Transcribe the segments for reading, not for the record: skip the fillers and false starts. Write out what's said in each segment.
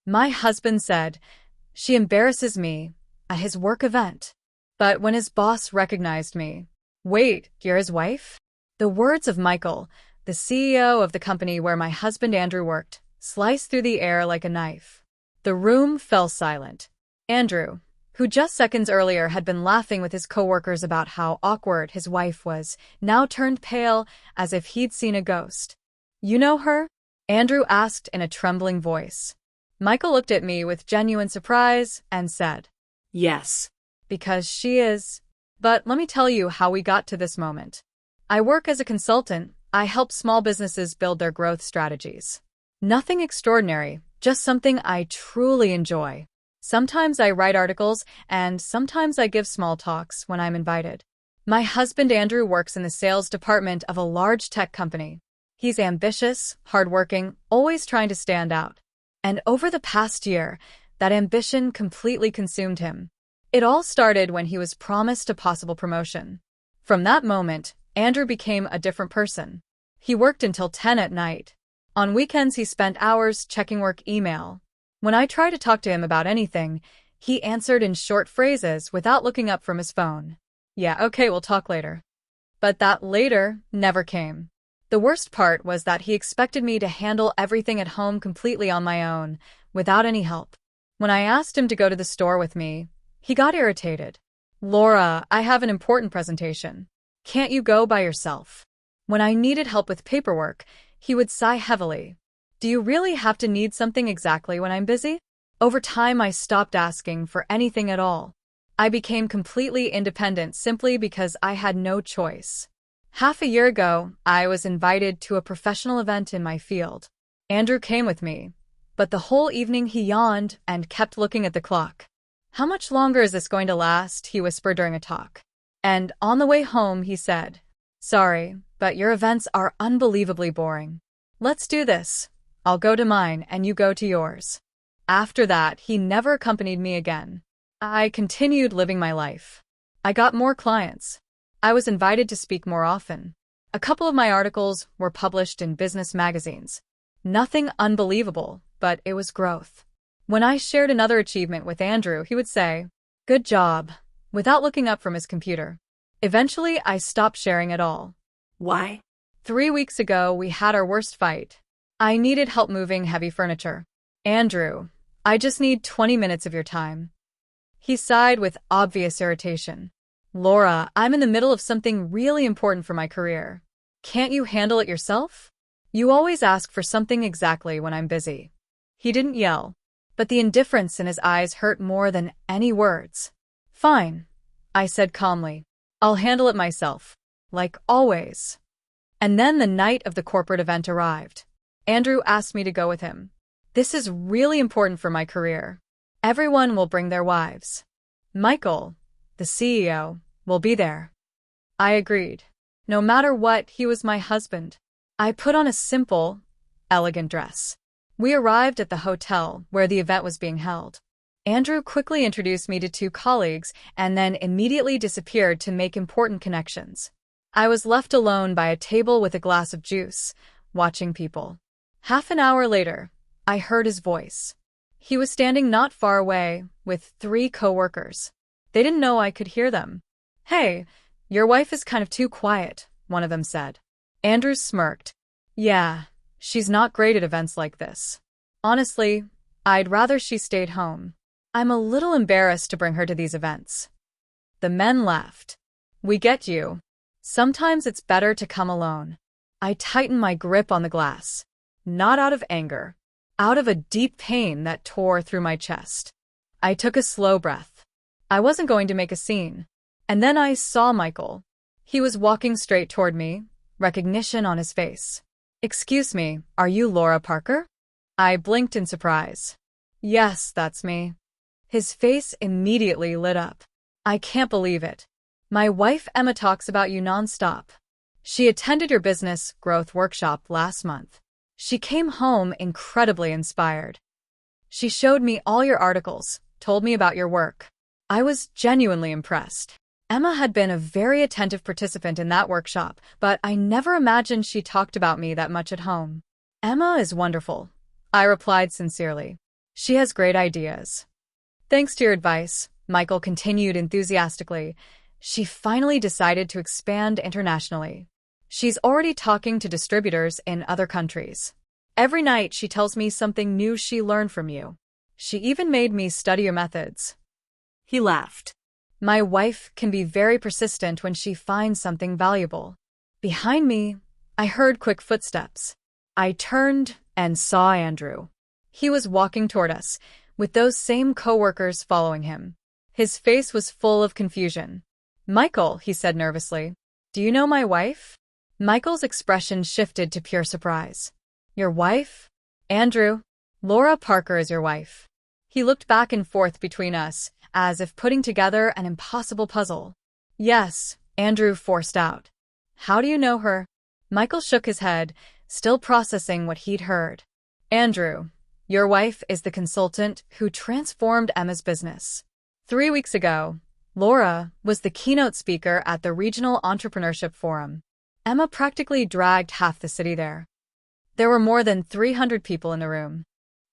My husband said, "She embarrasses me," at his work event. But when his boss recognized me, "Wait, you're his wife?" The words of Michael, the CEO of the company where my husband Andrew worked, sliced through the air like a knife. The room fell silent. Andrew, who just seconds earlier had been laughing with his coworkers about how awkward his wife was, now turned pale as if he'd seen a ghost. "You know her?" Andrew asked in a trembling voice. Michael looked at me with genuine surprise and said, Yes. "Because she is." But let me tell you how we got to this moment. I work as a consultant. I help small businesses build their growth strategies. Nothing extraordinary, just something I truly enjoy. Sometimes I write articles, and sometimes I give small talks when I'm invited. My husband Andrew works in the sales department of a large tech company. He's ambitious, hardworking, always trying to stand out. And over the past year, that ambition completely consumed him. It all started when he was promised a possible promotion. From that moment, Andrew became a different person. He worked until 10 at night. On weekends, he spent hours checking work email. When I tried to talk to him about anything, he answered in short phrases without looking up from his phone. "Yeah, okay, we'll talk later." But that later never came. The worst part was that he expected me to handle everything at home completely on my own, without any help. When I asked him to go to the store with me, he got irritated. "Laura, I have an important presentation. Can't you go by yourself?" When I needed help with paperwork, he would sigh heavily. "Do you really have to need something exactly when I'm busy?" Over time, I stopped asking for anything at all. I became completely independent simply because I had no choice. Half a year ago, I was invited to a professional event in my field. Andrew came with me, but the whole evening he yawned and kept looking at the clock. "How much longer is this going to last?" he whispered during a talk. And on the way home, he said, "Sorry, but your events are unbelievably boring. Let's do this. I'll go to mine and you go to yours." After that, he never accompanied me again. I continued living my life. I got more clients. I was invited to speak more often. A couple of my articles were published in business magazines. Nothing unbelievable, but it was growth. When I shared another achievement with Andrew, he would say, "Good job," without looking up from his computer. Eventually, I stopped sharing at all. Why? 3 weeks ago, we had our worst fight. I needed help moving heavy furniture. "Andrew, I just need 20 minutes of your time." He sighed with obvious irritation. "Laura, I'm in the middle of something really important for my career. Can't you handle it yourself? You always ask for something exactly when I'm busy." He didn't yell, but the indifference in his eyes hurt more than any words. "Fine," I said calmly. "I'll handle it myself, like always." And then the night of the corporate event arrived. Andrew asked me to go with him. "This is really important for my career. Everyone will bring their wives. Michael, the CEO, will be there." I agreed. No matter what, he was my husband. I put on a simple, elegant dress. We arrived at the hotel where the event was being held. Andrew quickly introduced me to 2 colleagues and then immediately disappeared to make important connections. I was left alone by a table with a glass of juice, watching people. Half an hour later, I heard his voice. He was standing not far away with 3 coworkers. They didn't know I could hear them. "Hey, your wife is kind of too quiet," one of them said. Andrew smirked. "Yeah, she's not great at events like this. Honestly, I'd rather she stayed home. I'm a little embarrassed to bring her to these events." The men laughed. "We get you. Sometimes it's better to come alone." I tightened my grip on the glass. Not out of anger, out of a deep pain that tore through my chest. I took a slow breath. I wasn't going to make a scene. And then I saw Michael. He was walking straight toward me, recognition on his face. "Excuse me, are you Laura Parker?" I blinked in surprise. "Yes, that's me." His face immediately lit up. "I can't believe it. My wife Emma talks about you nonstop. She attended your business growth workshop last month. She came home incredibly inspired. She showed me all your articles, told me about your work. I was genuinely impressed." Emma had been a very attentive participant in that workshop, but I never imagined she talked about me that much at home. "Emma is wonderful," I replied sincerely. She has great ideas. Thanks to your advice, Michael continued enthusiastically. She finally decided to expand internationally. She's already talking to distributors in other countries. Every night she tells me something new she learned from you. She even made me study your methods. He laughed. My wife can be very persistent when she finds something valuable. Behind me, I heard quick footsteps. I turned and saw Andrew. He was walking toward us, with those same coworkers following him. His face was full of confusion. Michael, he said nervously, do you know my wife? Michael's expression shifted to pure surprise. Your wife? Andrew, Laura Parker is your wife. He looked back and forth between us, as if putting together an impossible puzzle. Yes, Andrew forced out. How do you know her? Michael shook his head, still processing what he'd heard. Andrew, your wife is the consultant who transformed Emma's business. 3 weeks ago, Laura was the keynote speaker at the Regional Entrepreneurship Forum. Emma practically dragged half the city there. There were more than 300 people in the room.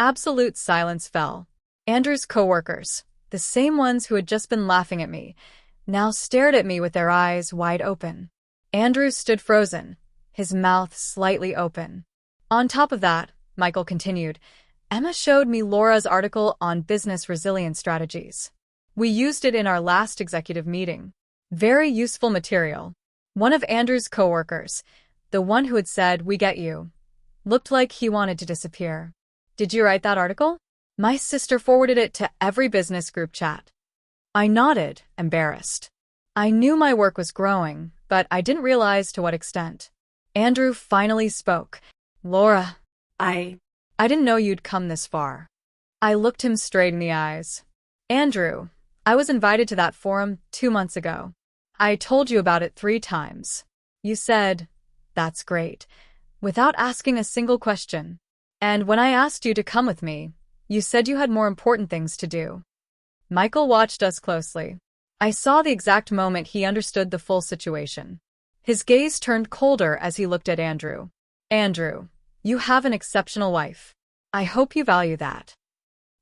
Absolute silence fell. Andrew's coworkers, the same ones who had just been laughing at me, now stared at me with their eyes wide open. Andrew stood frozen, his mouth slightly open. On top of that, Michael continued, Emma showed me Laura's article on business resilience strategies. We used it in our last executive meeting. Very useful material. One of Andrew's coworkers, the one who had said, "We get you," looked like he wanted to disappear. Did you write that article? My sister forwarded it to every business group chat. I nodded, embarrassed. I knew my work was growing, but I didn't realize to what extent. Andrew finally spoke. Laura, I didn't know you'd come this far. I looked him straight in the eyes. Andrew, I was invited to that forum 2 months ago. I told you about it 3 times. You said, "That's great," without asking a single question. And when I asked you to come with me, you said you had more important things to do. Michael watched us closely. I saw the exact moment he understood the full situation. His gaze turned colder as he looked at Andrew. Andrew, you have an exceptional wife. I hope you value that.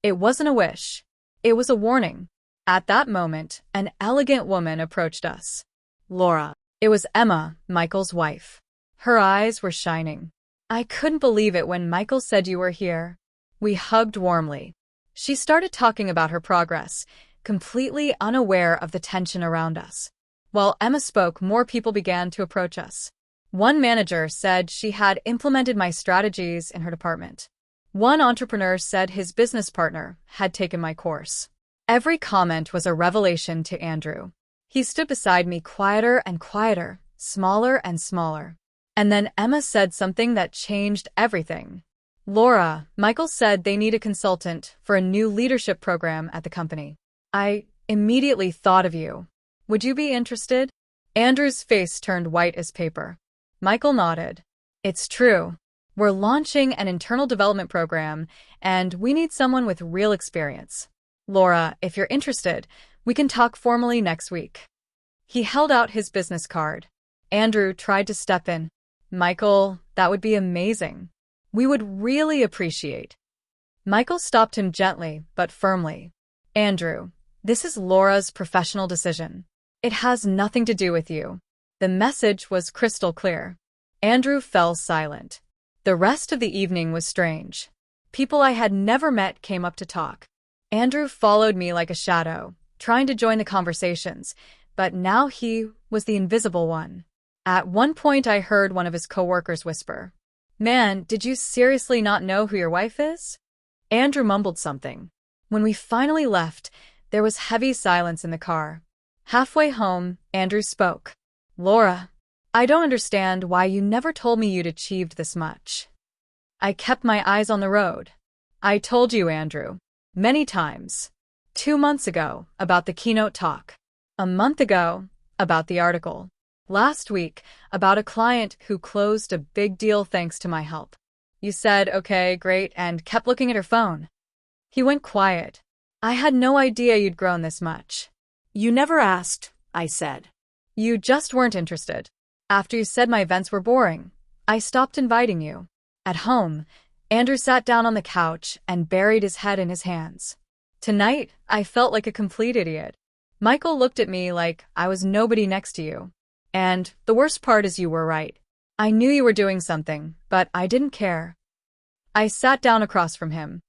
It wasn't a wish. It was a warning. At that moment, an elegant woman approached us. Laura. It was Emma, Michael's wife. Her eyes were shining. I couldn't believe it when Michael said you were here. We hugged warmly. She started talking about her progress, completely unaware of the tension around us. While Emma spoke, more people began to approach us. One manager said she had implemented my strategies in her department. One entrepreneur said his business partner had taken my course. Every comment was a revelation to Andrew. He stood beside me, quieter and quieter, smaller and smaller. And then Emma said something that changed everything. Laura, Michael said they need a consultant for a new leadership program at the company. I immediately thought of you. Would you be interested? Andrew's face turned white as paper. Michael nodded. It's true. We're launching an internal development program, and we need someone with real experience. Laura, if you're interested, we can talk formally next week. He held out his business card. Andrew tried to step in. Michael, that would be amazing. We would really appreciate. Michael stopped him gently but firmly. Andrew, this is Laura's professional decision. It has nothing to do with you. The message was crystal clear. Andrew fell silent. The rest of the evening was strange. People I had never met came up to talk. Andrew followed me like a shadow, trying to join the conversations, but now he was the invisible one. At one point I heard one of his coworkers whisper, "Man, did you seriously not know who your wife is?" Andrew mumbled something. When we finally left, there was heavy silence in the car. Halfway home, Andrew spoke. Laura, I don't understand why you never told me you'd achieved this much. I kept my eyes on the road. I told you, Andrew. Many times. 2 months ago, about the keynote talk. A month ago, about the article. Last week, about a client who closed a big deal thanks to my help. You said, "Okay, great," and kept looking at her phone. He went quiet. I had no idea you'd grown this much. You never asked, I said. You just weren't interested. After you said my events were boring, I stopped inviting you. At home, Andrew sat down on the couch and buried his head in his hands. Tonight, I felt like a complete idiot. Michael looked at me like I was nobody next to you. And the worst part is you were right. I knew you were doing something, but I didn't care. I sat down across from him.